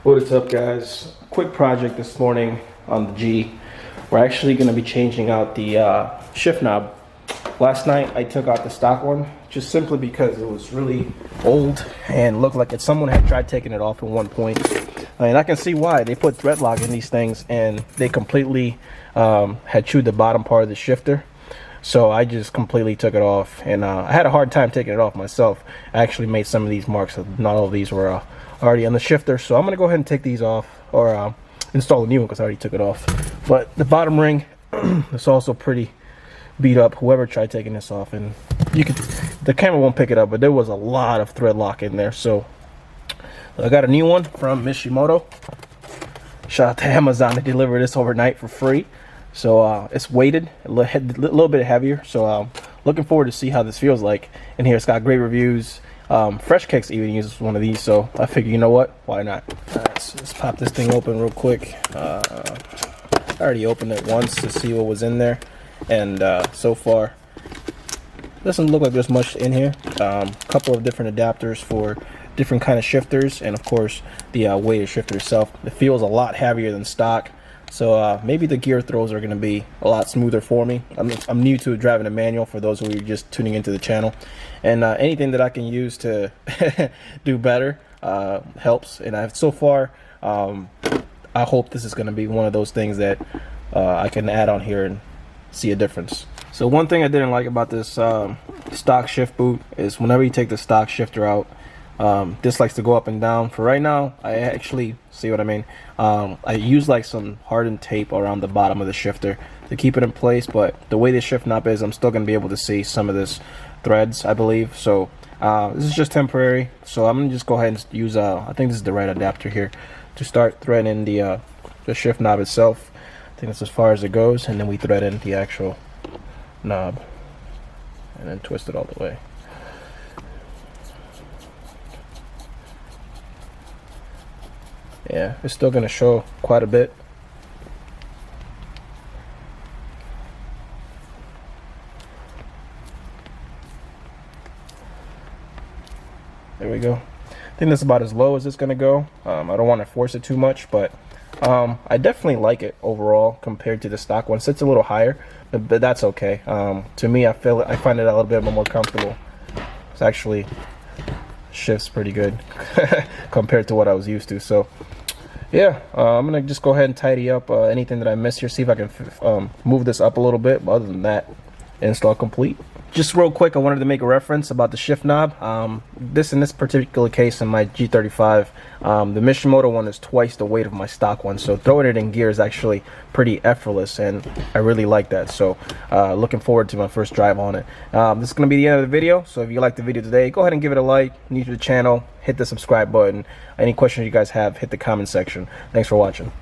What is up, guys? Quick project this morning on the G. We're actually going to be changing out the shift knob. Last night I took out the stock one just simply because it was really old and looked like someone had tried taking it off at one point. And I can see why. They put thread lock in these things and they completely had chewed the bottom part of the shifter. So I just completely took it off, and I had a hard time taking it off myself. I actually made some of these marks, so not all of these were already on the shifter. So I'm going to go ahead and take these off, or install a new one because I already took it off. But the bottom ring is also pretty beat up. Whoever tried taking this off, and the camera won't pick it up, but there was a lot of thread lock in there. So I got a new one from Mishimoto. Shout out to Amazon. They delivered this overnight for free. So it's weighted, a little bit heavier. So looking forward to see how this feels like in here. It's got great reviews. Fresh Kicks even uses one of these, so I figure, you know what, why not? Alright, so let's pop this thing open real quick. I already opened it once to see what was in there, and so far doesn't look like there's much in here. Couple of different adapters for different kind of shifters, and of course the weighted shifter itself. It feels a lot heavier than stock. So maybe the gear throws are going to be a lot smoother for me. I'm new to driving a manual, for those who are just tuning into the channel. And anything that I can use to do better helps. And so far, I hope this is going to be one of those things that I can add on here and see a difference. So one thing I didn't like about this stock shift boot is whenever you take the stock shifter out, this likes to go up and down. For right now, I actually see what I mean. I use like some hardened tape around the bottom of the shifter to keep it in place, but the way the shift knob is, I'm still going to be able to see some of this threads, I believe. So this is just temporary, so I'm going to just go ahead and use I think this is the right adapter here to start threading the shift knob itself. I think that's as far as it goes, and then we thread in the actual knob and then twist it all the way. Yeah, it's still going to show quite a bit. There we go. I think that's about as low as it's going to go. I don't want to force it too much, but I definitely like it overall compared to the stock one. It sits a little higher, but that's okay. To me, I find it a little bit more comfortable. It's actually shifts pretty good compared to what I was used to. So yeah, I'm gonna just go ahead and tidy up anything that I missed here, see if I can move this up a little bit. But other than that, install complete. Just real quick, I wanted to make a reference about the shift knob. In this particular case, in my G35, the Mishimoto one is twice the weight of my stock one, so throwing it in gear is actually pretty effortless, and I really like that. So looking forward to my first drive on it. This is going to be the end of the video, so if you liked the video today, go ahead and give it a like. New to the channel, hit the subscribe button. Any questions you guys have, hit the comment section. Thanks for watching.